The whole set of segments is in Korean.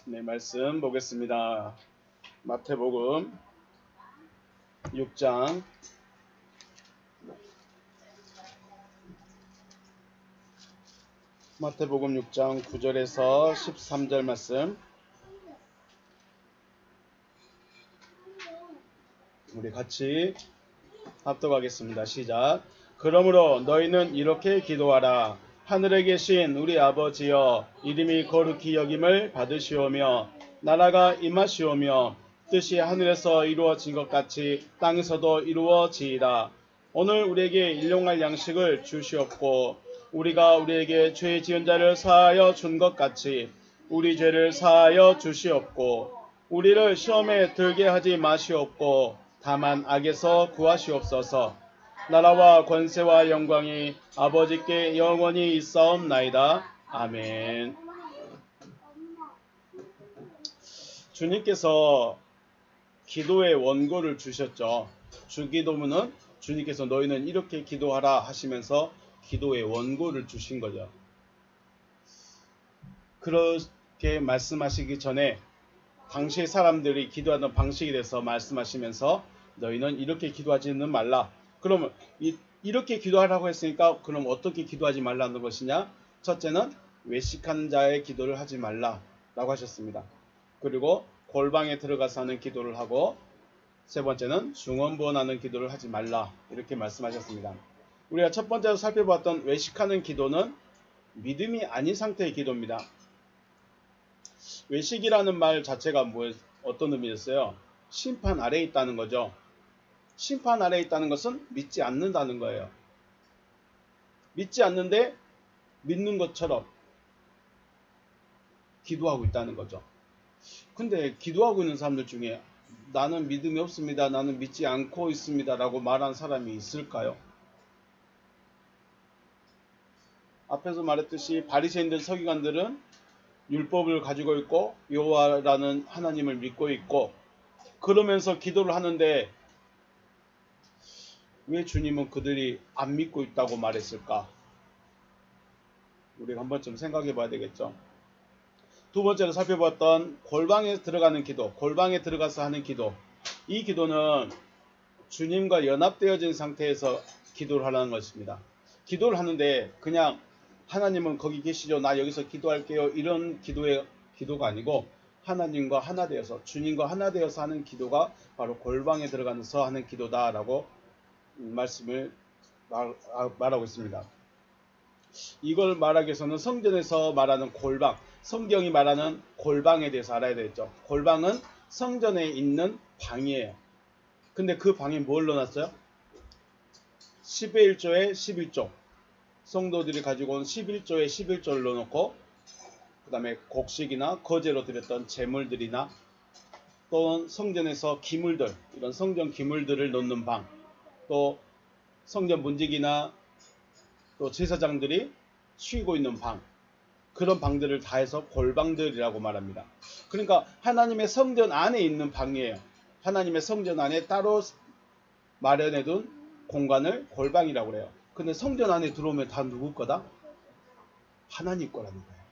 네, 말씀 보겠습니다. 마태복음 6장 9절에서 13절 말씀 우리 같이 합독하겠습니다. 시작. 그러므로 너희는 이렇게 기도하라. 하늘에 계신 우리 아버지여, 이름이 거룩히 여김을 받으시오며 나라가 임하시오며 뜻이 하늘에서 이루어진 것 같이 땅에서도 이루어지이다. 오늘 우리에게 일용할 양식을 주시옵고 우리가 우리에게 죄 지은 자를 사하여 준 것 같이 우리 죄를 사하여 주시옵고 우리를 시험에 들게 하지 마시옵고 다만 악에서 구하시옵소서. 나라와 권세와 영광이 아버지께 영원히 있사옵나이다. 아멘. 주님께서 기도의 원고를 주셨죠. 주기도문은 주님께서 너희는 이렇게 기도하라 하시면서 기도의 원고를 주신 거죠. 그렇게 말씀하시기 전에 당시의 사람들이 기도하던 방식에 대해서 말씀하시면서 너희는 이렇게 기도하지는 말라. 그러면 이렇게 기도하라고 했으니까 그럼 어떻게 기도하지 말라는 것이냐? 첫째는 외식하는 자의 기도를 하지 말라라고 하셨습니다. 그리고 골방에 들어가서 하는 기도를 하고 세 번째는 중언부언하는 기도를 하지 말라 이렇게 말씀하셨습니다. 우리가 첫 번째로 살펴봤던 외식하는 기도는 믿음이 아닌 상태의 기도입니다. 외식이라는 말 자체가 어떤 의미였어요? 심판 아래에 있다는 거죠. 심판 아래에 있다는 것은 믿지 않는다는 거예요. 믿지 않는데 믿는 것처럼 기도하고 있다는 거죠. 근데 기도하고 있는 사람들 중에 나는 믿음이 없습니다. 나는 믿지 않고 있습니다. 라고 말한 사람이 있을까요? 앞에서 말했듯이 바리새인들 서기관들은 율법을 가지고 있고 여호와라는 하나님을 믿고 있고 그러면서 기도를 하는데 왜 주님은 그들이 안 믿고 있다고 말했을까? 우리가 한 번쯤 생각해 봐야 되겠죠. 두 번째로 살펴봤던 골방에 들어가는 기도, 골방에 들어가서 하는 기도. 이 기도는 주님과 연합되어진 상태에서 기도를 하라는 것입니다. 기도를 하는데 그냥 하나님은 거기 계시죠, 나 여기서 기도할게요, 이런 기도가 아니고 하나님과 하나 되어서, 주님과 하나 되어서 하는 기도가 바로 골방에 들어가서 하는 기도다라고 말씀을 말하고 있습니다. 이걸 말하기 위해서는 성전에서 말하는 골방, 성경이 말하는 골방에 대해서 알아야 되겠죠. 골방은 성전에 있는 방이에요. 근데 그 방에 뭘 넣어놨어요? 10의 1조에 11조. 성도들이 가지고 온 11조에 11조를 넣어놓고 그 다음에 곡식이나 거제로 드렸던 제물들이나 또는 성전에서 기물들, 이런 성전 기물들을 넣는 방, 또 성전 문지기나 또 제사장들이 쉬고 있는 방, 그런 방들을 다 해서 골방들이라고 말합니다. 그러니까 하나님의 성전 안에 있는 방이에요. 하나님의 성전 안에 따로 마련해둔 공간을 골방이라고 그래요. 근데 성전 안에 들어오면 다 누구 거다? 하나님 거라는 거예요.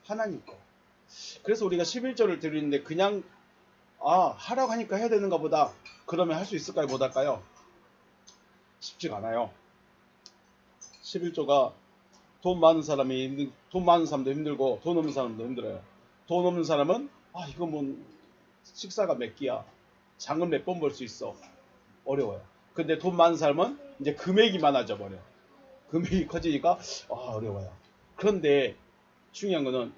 하나님 거. 그래서 우리가 11조를 드리는데 그냥 하라고 하니까 해야 되는가 보다, 그러면 할 수 있을까요? 못할까요? 쉽지가 않아요. 11조가 돈 많은 사람도 힘들고 돈 없는 사람도 힘들어요. 돈 없는 사람은 이거 뭐 식사가 몇 끼야, 장은 몇 번 볼 수 있어, 어려워요. 근데 돈 많은 사람은 이제 금액이 많아져 버려. 금액이 커지니까 어려워요. 그런데 중요한 거는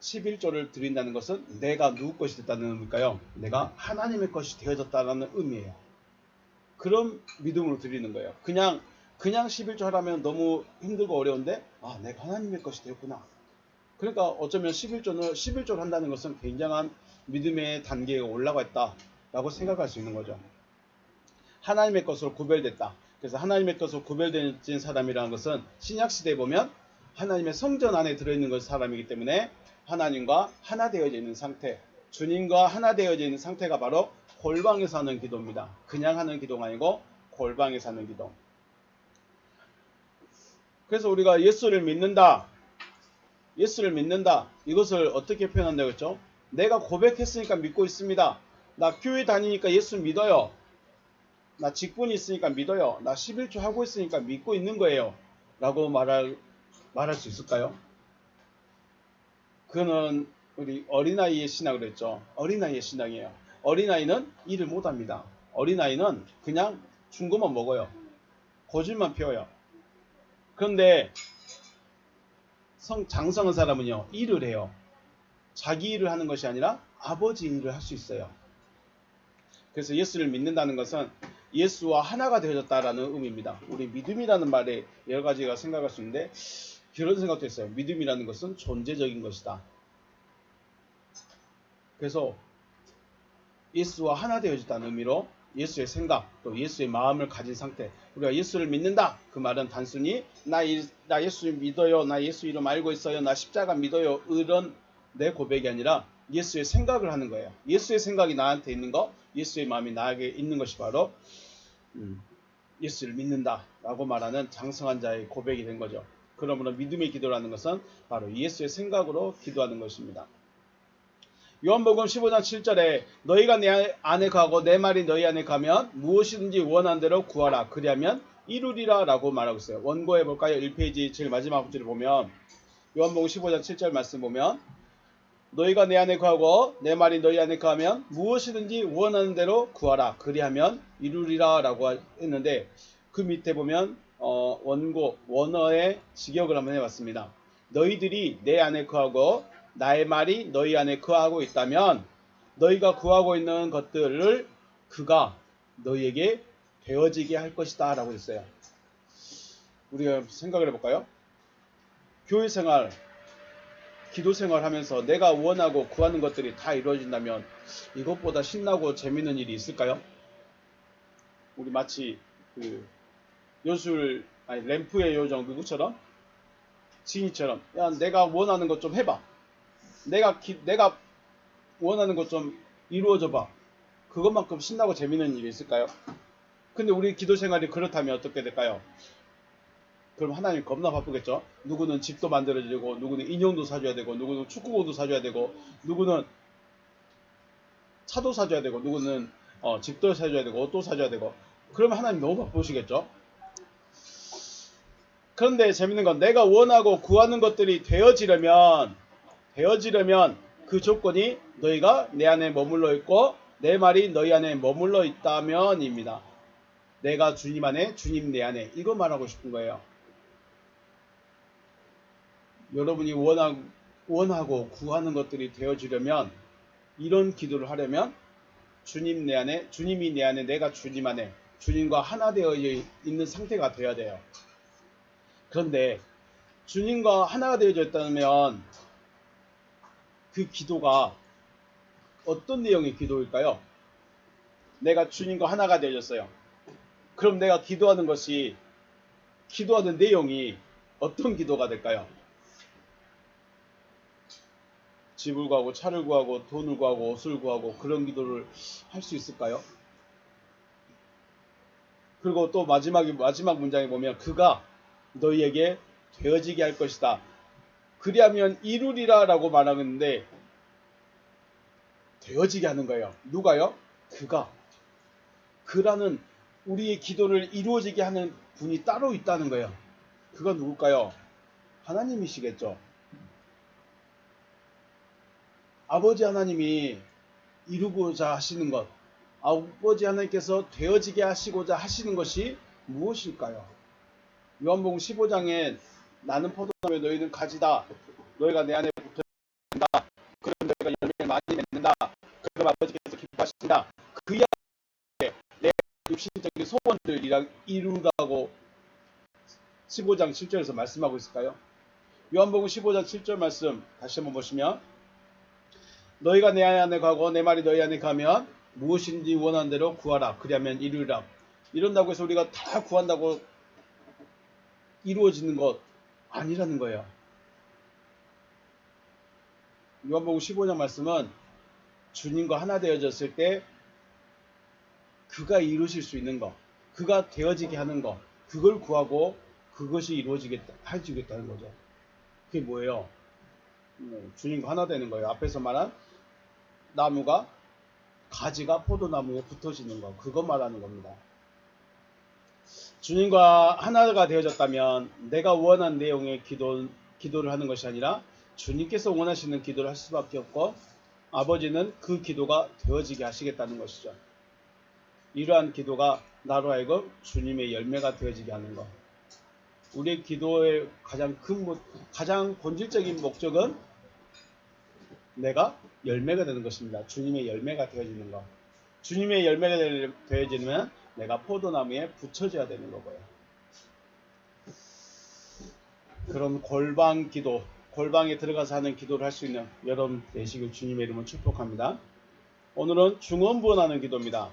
11조를 드린다는 것은 내가 누구 것이 됐다는 의미일까요? 내가 하나님의 것이 되어졌다는 의미예요. 그런 믿음으로 드리는 거예요. 그냥 11조 하라면 너무 힘들고 어려운데 내가 하나님의 것이 되었구나. 그러니까 어쩌면 11조를 한다는 것은 굉장한 믿음의 단계에 올라가 있다라고 생각할 수 있는 거죠. 하나님의 것으로 구별됐다. 그래서 하나님의 것으로 구별된 사람이라는 것은 신약시대에 보면 하나님의 성전 안에 들어있는 사람이기 때문에 하나님과 하나 되어져 있는 상태, 주님과 하나 되어져 있는 상태가 바로 골방에서 하는 기도입니다. 그냥 하는 기도가 아니고 골방에서 하는 기도. 그래서 우리가 예수를 믿는다, 예수를 믿는다. 이것을 어떻게 표현한다고 했죠? 내가 고백했으니까 믿고 있습니다. 나 교회 다니니까 예수 믿어요. 나 직분이 있으니까 믿어요. 나 11조 하고 있으니까 믿고 있는 거예요. 라고 말할 수 있을까요? 그거는 우리 어린아이의 신학을 했죠. 어린아이의 신앙이에요. 어린아이는 일을 못합니다. 어린아이는 그냥 준 것만 먹어요. 고집만 피워요. 그런데 장성한 사람은요, 일을 해요. 자기 일을 하는 것이 아니라 아버지 일을 할 수 있어요. 그래서 예수를 믿는다는 것은 예수와 하나가 되어졌다라는 의미입니다. 우리 믿음이라는 말에 여러 가지가 생각할 수 있는데 그런 생각도 했어요. 믿음이라는 것은 존재적인 것이다. 그래서 예수와 하나 되어졌다는 의미로 예수의 생각, 또 예수의 마음을 가진 상태. 우리가 예수를 믿는다. 그 말은 단순히 나 예수 믿어요. 나 예수 이름 알고 있어요. 나 십자가 믿어요. 이런 내 고백이 아니라 예수의 생각을 하는 거예요. 예수의 생각이 나한테 있는 거, 예수의 마음이 나에게 있는 것이 바로 예수를 믿는다라고 말하는 장성한 자의 고백이 된 거죠. 그러므로 믿음의 기도라는 것은 바로 예수의 생각으로 기도하는 것입니다. 요한복음 15장 7절에 너희가 내 안에 가고 내 말이 너희 안에 가면 무엇이든지 원하는 대로 구하라. 그리하면 이루리라 라고 말하고 있어요. 원고해 볼까요? 1페이지 제일 마지막 줄을 보면 요한복음 15장 7절 말씀 보면 너희가 내 안에 가고 내 말이 너희 안에 가면 무엇이든지 원하는 대로 구하라. 그리하면 이루리라 라고 했는데 그 밑에 보면 원어의 직역을 한번 해봤습니다. 너희들이 내 안에 거하고 나의 말이 너희 안에 거하고 있다면 너희가 구하고 있는 것들을 그가 너희에게 되어지게 할 것이다 라고 했어요. 우리가 생각을 해볼까요? 교회 생활, 기도 생활 하면서 내가 원하고 구하는 것들이 다 이루어진다면 이것보다 신나고 재밌는 일이 있을까요? 우리 마치 램프의 요정 누구처럼? 지니처럼 야 내가 원하는 것 좀 해봐. 내가 원하는 것 좀 이루어져봐. 그것만큼 신나고 재밌는 일이 있을까요? 근데 우리 기도 생활이 그렇다면 어떻게 될까요? 그럼 하나님 겁나 바쁘겠죠? 누구는 집도 만들어야 되고, 누구는 인형도 사줘야 되고, 누구는 축구공도 사줘야 되고, 누구는 차도 사줘야 되고, 누구는 집도 사줘야 되고, 옷도 사줘야 되고. 그러면 하나님 너무 바쁘시겠죠? 그런데 재밌는 건 내가 원하고 구하는 것들이 되어지려면 그 조건이 너희가 내 안에 머물러 있고 내 말이 너희 안에 머물러 있다면입니다. 내가 주님 안에, 주님 내 안에. 이거 말하고 싶은 거예요. 여러분이 원하고 구하는 것들이 되어지려면 이런 기도를 하려면 주님 내 안에, 주님이 내 안에, 내가 주님 안에, 주님과 하나 되어 있는 상태가 되어야 돼요. 그런데 주님과 하나가 되어져 있다면 그 기도가 어떤 내용의 기도일까요? 내가 주님과 하나가 되어졌어요. 그럼 내가 기도하는 내용이 어떤 기도가 될까요? 집을 구하고 차를 구하고 돈을 구하고 옷을 구하고 그런 기도를 할 수 있을까요? 그리고 또 마지막 문장에 보면 그가 너희에게 되어지게 할 것이다. 그리하면 이루리라 라고 말하는데 되어지게 하는 거예요. 누가요? 그가. 그라는 우리의 기도를 이루어지게 하는 분이 따로 있다는 거예요. 그가 누굴까요? 하나님이시겠죠. 아버지 하나님이 이루고자 하시는 것, 아버지 하나님께서 되어지게 하시고자 하시는 것이 무엇일까요? 요한복음 15장에 나는 포도나무에 너희는 가지다. 너희가 내 안에 붙어있다. 그럼 너희가 열매를 많이 맺는다. 그럼 아버지께서 기뻐하신다. 그 이야기에 내 육신적인 소원들 이루라고 15장 7절에서 말씀하고 있을까요? 요한복음 15장 7절 말씀 다시 한번 보시면 너희가 내 안에 가고 내 말이 너희 안에 가면 무엇인지 원하는 대로 구하라. 그리하면 이루리라. 이런다고 해서 우리가 다 구한다고 이루어지는 것 아니라는 거예요. 요한복음 15장 말씀은 주님과 하나 되어졌을 때 그가 이루실 수 있는 것, 그가 되어지게 하는 것, 그걸 구하고 그것이 이루어지겠다, 해주겠다는 거죠. 그게 뭐예요? 주님과 하나 되는 거예요. 앞에서 말한 나무가 가지가 포도나무에 붙어지는 거, 그거 말하는 겁니다. 주님과 하나가 되어졌다면 내가 원한 내용의 기도를 하는 것이 아니라 주님께서 원하시는 기도를 할 수밖에 없고 아버지는 그 기도가 되어지게 하시겠다는 것이죠. 이러한 기도가 나로 하여금 주님의 열매가 되어지게 하는 것. 우리의 기도의 가장 본질적인 목적은 내가 열매가 되는 것입니다. 주님의 열매가 되어지는 것. 주님의 열매가 되어지면 내가 포도나무에 붙여져야 되는 거고요. 그런 골방 기도, 골방에 들어가서 하는 기도를 할 수 있는 여러분 되시길 주님의 이름으로 축복합니다. 오늘은 중언부언하는 기도입니다.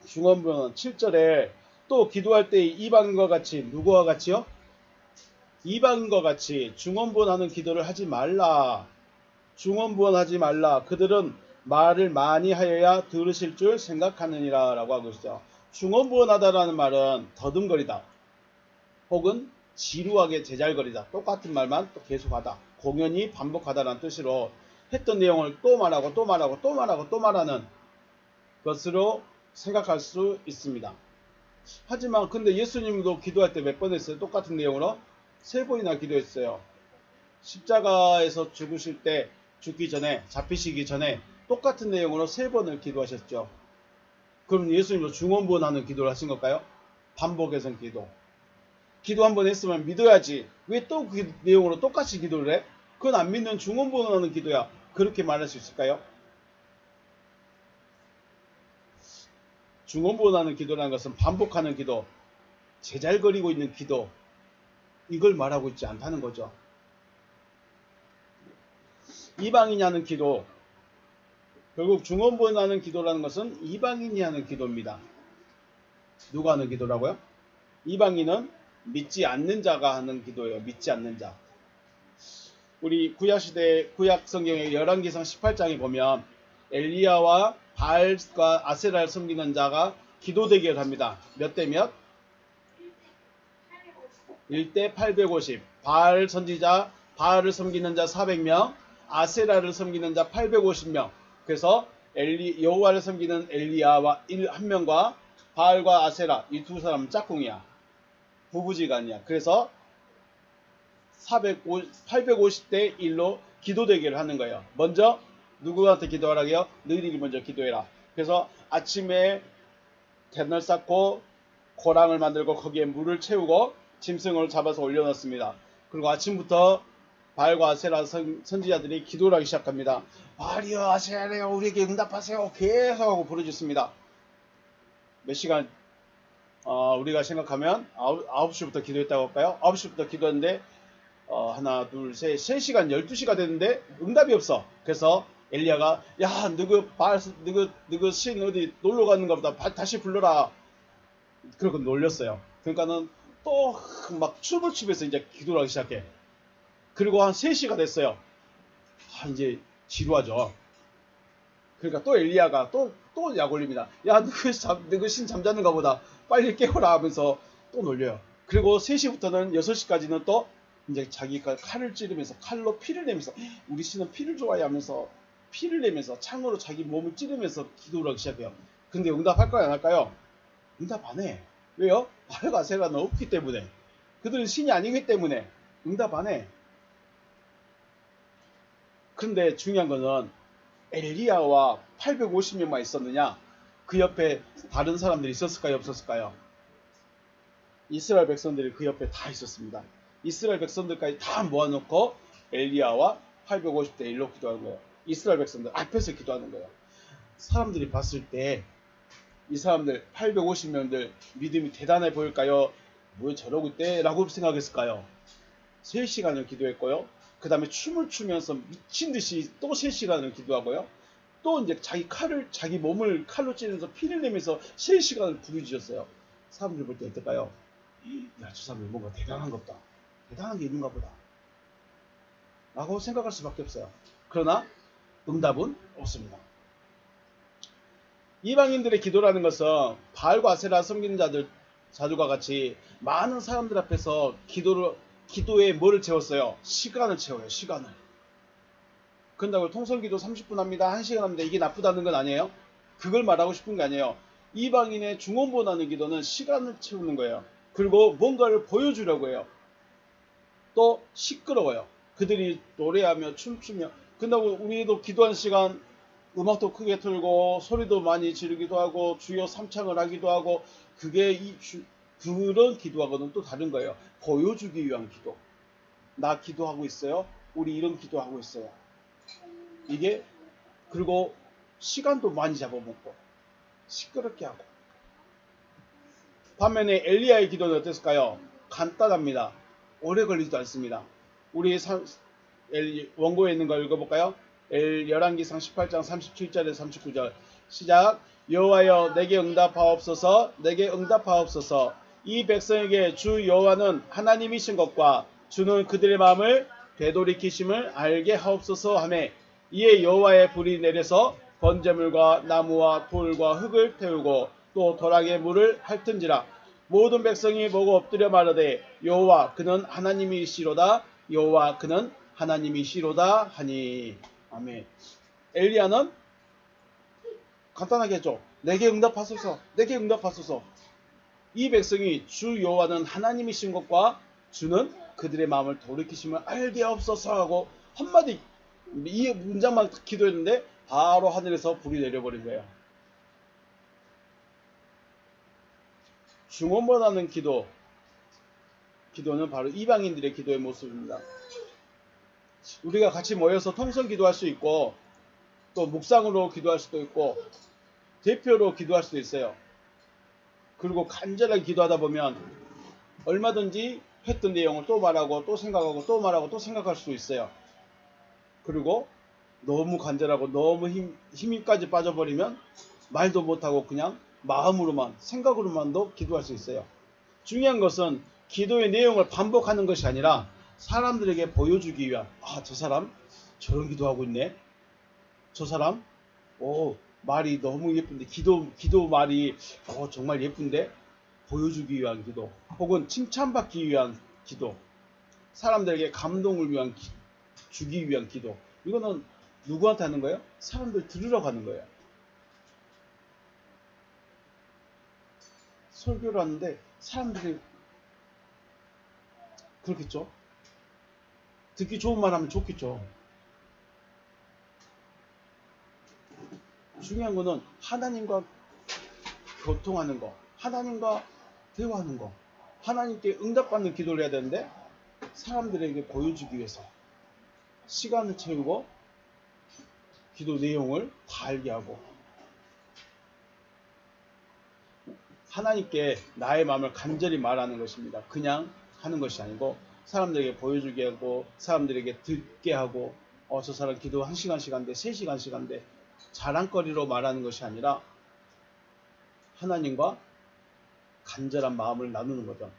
중언부언 7절에 또 기도할 때 이방인과 같이, 누구와 같이요? 이방인과 같이 중언부언하는 기도를 하지 말라. 중언부언하지 말라. 그들은 말을 많이 하여야 들으실 줄 생각하느니라 라고 하고 있죠. 중언부언하다라는 말은 더듬거리다 혹은 지루하게 제잘거리다, 똑같은 말만 또 계속하다, 공연히 반복하다라는 뜻으로 했던 내용을 또 말하고 또 말하고 또 말하고 또 말하는 것으로 생각할 수 있습니다. 하지만 근데 예수님도 기도할 때 몇 번 했어요? 똑같은 내용으로 3번이나 기도했어요. 십자가에서 죽으실 때, 죽기 전에, 잡히시기 전에 똑같은 내용으로 3번을 기도하셨죠. 그럼 예수님도 중언부언하는 기도를 하신 걸까요? 반복해서 기도 한 번 했으면 믿어야지 왜 또 그 내용으로 똑같이 기도를 해? 그건 안 믿는 중언부언하는 기도야. 그렇게 말할 수 있을까요? 중언부언하는 기도라는 것은 반복하는 기도, 제잘거리고 있는 기도, 이걸 말하고 있지 않다는 거죠. 이방인이 하는 기도, 결국 중언부언하는 기도라는 것은 이방인이 하는 기도입니다. 누가 하는 기도라고요? 이방인은 믿지 않는 자가 하는 기도예요. 믿지 않는 자. 우리 구약시대 구약성경의 열왕기상 18장에 보면 엘리야와 바알과 아세라를 섬기는 자가 기도 대결을 합니다. 몇 대 몇? 1대 850. 바알 선지자, 바알을 섬기는 자 400명, 아세라를 섬기는 자 850명. 그래서 여호와를 섬기는 엘리야와 한 명과 바알과 아세라, 이 두 사람은 짝꿍이야. 부부지간이야. 그래서 850대 1로 기도 대결을 하는 거예요. 먼저 누구한테 기도하라고요? 너희들이 먼저 기도해라. 그래서 아침에 뱃날 쌓고 고랑을 만들고 거기에 물을 채우고 짐승을 잡아서 올려놓습니다. 그리고 아침부터 바알과 아세라 선지자들이 기도를 하기 시작합니다. 바알이여 아세라여 우리에게 응답하세요. 계속 하고 부르짖습니다. 몇 시간 우리가 생각하면 9시부터 기도했다고 할까요? 9시부터 기도했는데 하나 둘 셋 3시간 12시가 됐는데 응답이 없어. 그래서 엘리야가 야 너그 신 어디 놀러 가는가 보다 다시 불러라. 그러고 놀렸어요. 그러니까는 또 막 춤을 추면서 이제 기도를 하기 시작해. 그리고 한 3시가 됐어요. 이제 지루하죠. 그러니까 또 엘리야가 또 약 올립니다. 야 너그 신 잠자는가 보다 빨리 깨워라 하면서 또 놀려요. 그리고 3시부터는 6시까지는 또 이제 자기가 칼을 찌르면서 칼로 피를 내면서 우리 신은 피를 좋아해 하면서 피를 내면서 창으로 자기 몸을 찌르면서 기도를 하기 시작해요. 근데 응답할까요 안 할까요? 응답 안 해. 왜요? 바알과 아세라는 없기 때문에. 그들은 신이 아니기 때문에 응답 안 해. 근데 중요한 거는 엘리야와 850명만 있었느냐? 그 옆에 다른 사람들이 있었을까요? 없었을까요? 이스라엘 백성들이 그 옆에 다 있었습니다. 이스라엘 백성들까지 다 모아놓고 엘리야와 850대 1로 기도하는 거예요. 이스라엘 백성들 앞에서 기도하는 거예요. 사람들이 봤을 때 이 사람들 850명들 믿음이 대단해 보일까요? 뭐 저러고 있대? 라고 생각했을까요? 3시간을 기도했고요. 그 다음에 춤을 추면서 미친듯이 또 3시간을 기도하고요. 또 이제 자기 몸을 칼로 찌르면서 피를 내면서 3시간을 부르짖었어요. 사람들 볼 때 어떨까요? 야, 저 사람이 뭔가 대단한 것 같다. 대단한 게 있는가 보다. 라고 생각할 수밖에 없어요. 그러나 응답은 없습니다. 이방인들의 기도라는 것은 바알과 아세라 섬기는 자들과 같이 많은 사람들 앞에서 기도에 뭐를 채웠어요? 시간을 채워요. 시간을. 그런다고 통성기도 30분 합니다. 1시간 합니다. 이게 나쁘다는 건 아니에요. 그걸 말하고 싶은 게 아니에요. 이방인의 중원본하는 기도는 시간을 채우는 거예요. 그리고 뭔가를 보여주려고 해요. 또 시끄러워요. 그들이 노래하며 춤추며. 그런다고 우리도 기도한 시간 음악도 크게 틀고 소리도 많이 지르기도 하고 주여 삼창을 하기도 하고 그게 그런 기도하고는 또 다른 거예요. 보여주기 위한 기도. 나 기도하고 있어요. 우리 이런 기도하고 있어요. 이게 그리고 시간도 많이 잡아먹고 시끄럽게 하고. 반면에 엘리야의 기도는 어땠을까요? 간단합니다. 오래 걸리지도 않습니다. 우리 원고에 있는 거 읽어볼까요? 열왕기상 18장 37절에서 39절 시작. 여호와여 내게 응답하옵소서. 내게 응답하옵소서. 이 백성에게 주 여호와는 하나님이신 것과 주는 그들의 마음을 되돌이키심을 알게 하옵소서 하매 이에 여호와의 불이 내려서 번제물과 나무와 돌과 흙을 태우고 또 도락에 물을 핥은지라. 모든 백성이 보고 엎드려 말하되 여호와 그는 하나님이시로다. 여호와 그는 하나님이시로다 하니. 아멘. 엘리야는 간단하게 했죠. 내게 응답하소서. 내게 응답하소서. 이 백성이 주 여호와는 하나님이신 것과 주는 그들의 마음을 돌이키심을 알게 없어서 하고 한마디 이 문장만 기도했는데 바로 하늘에서 불이 내려버린 거예요. 중원번하는 기도는 바로 이방인들의 기도의 모습입니다. 우리가 같이 모여서 통성 기도할 수 있고 또 묵상으로 기도할 수도 있고 대표로 기도할 수도 있어요. 그리고 간절하게 기도하다 보면 얼마든지 했던 내용을 또 말하고 또 생각하고 또 말하고 또 생각할 수 있어요. 그리고 너무 간절하고 너무 힘까지 빠져버리면 말도 못하고 그냥 마음으로만 생각으로만도 기도할 수 있어요. 중요한 것은 기도의 내용을 반복하는 것이 아니라 사람들에게 보여주기 위한 저 사람 저런 기도하고 있네. 저 사람 말이 너무 예쁜데 기도 말이 정말 예쁜데 보여주기 위한 기도 혹은 칭찬받기 위한 기도 사람들에게 감동을 주기 위한 기도 이거는 누구한테 하는 거예요? 사람들 들으러 가는 거예요. 설교를 하는데 사람들이 그렇겠죠? 듣기 좋은 말 하면 좋겠죠. 중요한 거는 하나님과 교통하는 거, 하나님과 대화하는 거, 하나님께 응답받는 기도를 해야 되는데 사람들에게 보여주기 위해서 시간을 채우고 기도 내용을 다 알게 하고 하나님께 나의 마음을 간절히 말하는 것입니다. 그냥 하는 것이 아니고 사람들에게 보여주게 하고 사람들에게 듣게 하고 저 사람 기도 1시간씩 한대 3시간씩 한대 자랑거리로 말하는 것이 아니라 하나님과 간절한 마음을 나누는 거죠.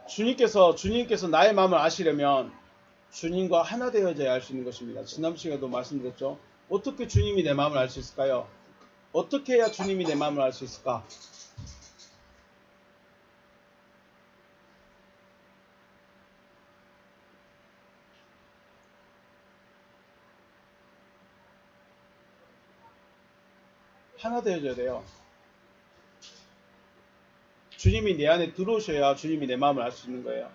주님께서 나의 마음을 아시려면 주님과 하나 되어져야 알 수 있는 것입니다. 지난 시간에도 말씀드렸죠. 어떻게 주님이 내 마음을 알 수 있을까요? 어떻게 해야 주님이 내 마음을 알 수 있을까? 하나 되어져야 돼요. 주님이 내 안에 들어오셔야 주님이 내 마음을 알 수 있는 거예요.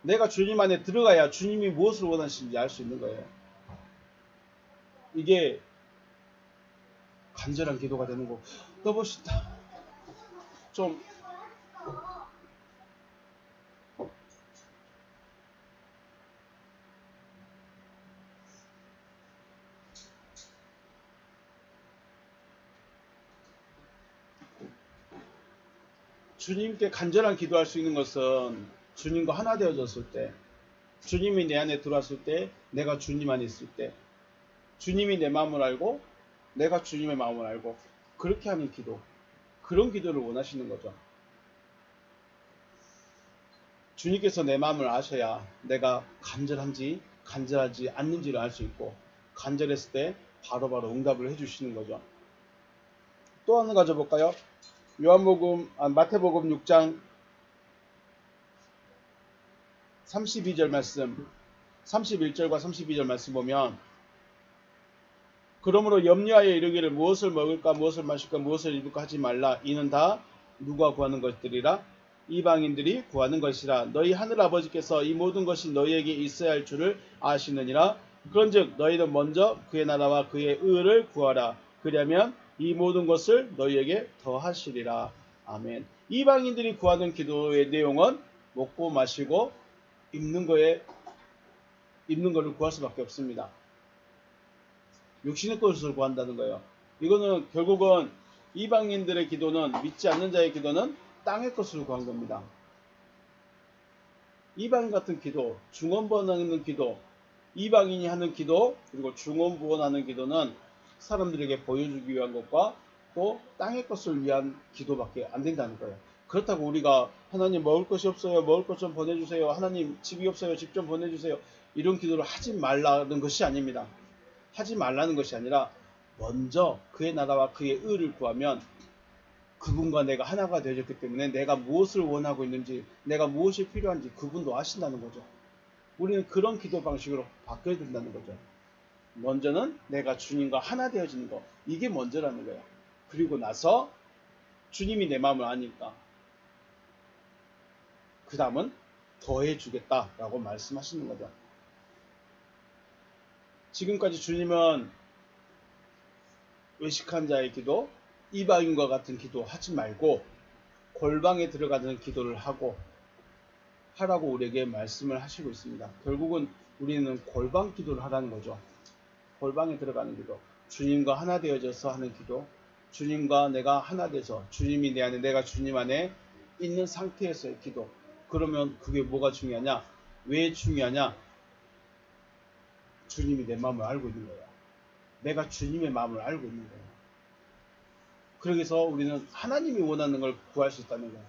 내가 주님 안에 들어가야 주님이 무엇을 원하시는지 알 수 있는 거예요. 이게 간절한 기도가 되는 거. 너무 멋있다. 좀 주님께 간절한 기도할 수 있는 것은 주님과 하나 되어졌을 때 주님이 내 안에 들어왔을 때 내가 주님 안에 있을 때 주님이 내 마음을 알고 내가 주님의 마음을 알고 그렇게 하는 기도 그런 기도를 원하시는 거죠. 주님께서 내 마음을 아셔야 내가 간절한지 간절하지 않는지를 알 수 있고 간절했을 때 바로바로 응답을 해주시는 거죠. 또 하나 가져볼까요? 마태복음 6장 32절 말씀, 31절과 32절 말씀 보면 그러므로 염려하여 이르기를 무엇을 먹을까 무엇을 마실까 무엇을 입을까 하지 말라. 이는 다 누가 구하는 것들이라 이방인들이 구하는 것이라. 너희 하늘아버지께서 이 모든 것이 너희에게 있어야 할 줄을 아시느니라. 그런즉 너희는 먼저 그의 나라와 그의 의를 구하라. 그리하면 이 모든 것을 너희에게 더하시리라. 아멘. 이방인들이 구하는 기도의 내용은 먹고 마시고 입는 거를 구할 수밖에 없습니다. 육신의 것을 구한다는 거예요. 이거는 결국은 이방인들의 기도는, 믿지 않는 자의 기도는 땅의 것을 구한 겁니다. 이방인 같은 기도, 중언부언하는 기도, 이방인이 하는 기도, 그리고 중언부언하는 기도는 사람들에게 보여주기 위한 것과 또 땅의 것을 위한 기도밖에 안 된다는 거예요. 그렇다고 우리가 하나님 먹을 것이 없어요, 먹을 것 좀 보내주세요, 하나님 집이 없어요, 집 좀 보내주세요, 이런 기도를 하지 말라는 것이 아닙니다. 하지 말라는 것이 아니라 먼저 그의 나라와 그의 의를 구하면 그분과 내가 하나가 되어졌기 때문에 내가 무엇을 원하고 있는지, 내가 무엇이 필요한지 그분도 아신다는 거죠. 우리는 그런 기도 방식으로 바뀌어야 된다는 거죠. 먼저는 내가 주님과 하나 되어지는 거, 이게 먼저라는 거예요. 그리고 나서 주님이 내 마음을 아니까 그 다음은 더해주겠다라고 말씀하시는 거죠. 지금까지 주님은 외식한 자의 기도, 이방인과 같은 기도 하지 말고 골방에 들어가는 기도를 하라고 우리에게 말씀을 하시고 있습니다. 결국은 우리는 골방 기도를 하라는 거죠. 골방에 들어가는 기도, 주님과 하나 되어져서 하는 기도, 주님과 내가 하나 돼서 주님이 내 안에 내가 주님 안에 있는 상태에서의 기도. 그러면 그게 뭐가 중요하냐? 왜 중요하냐? 주님이 내 마음을 알고 있는 거예요. 내가 주님의 마음을 알고 있는 거예요. 그래서 우리는 하나님이 원하는 걸 구할 수 있다는 거예요.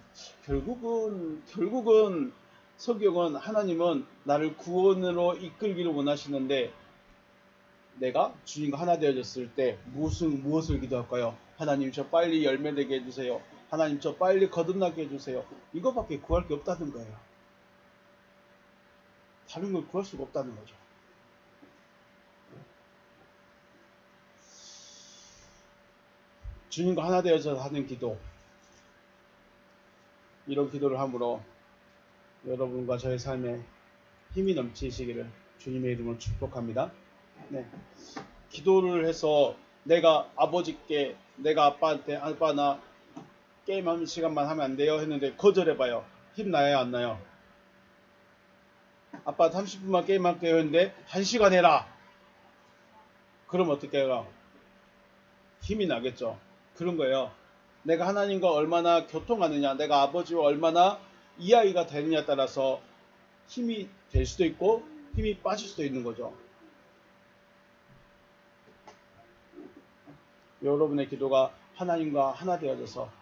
결국은 성경은 하나님은 나를 구원으로 이끌기를 원하시는데 내가 주님과 하나 되어졌을 때 무엇을 기도할까요? 하나님 저 빨리 열매 되게 해주세요. 하나님 저 빨리 거듭나게 해주세요. 이거밖에 구할 게 없다는 거예요. 다른 걸 구할 수가 없다는 거죠. 주님과 하나 되어서 하는 기도, 이런 기도를 함으로 여러분과 저의 삶에 힘이 넘치시기를 주님의 이름으로 축복합니다. 네. 기도를 해서 내가 아버지께, 내가 아빠한테, 아빠 나 게임 한 시간만 하면 안 돼요 했는데 거절해봐요. 힘나요 안 나요? 아빠 30분만 게임 할게요 했는데 1시간 해라. 그럼 어떻게 해요? 힘이 나겠죠. 그런 거예요. 내가 하나님과 얼마나 교통하느냐, 내가 아버지와 얼마나 이해가 되느냐에 따라서 힘이 될 수도 있고 힘이 빠질 수도 있는 거죠. 여러분의 기도가 하나님과 하나 되어져서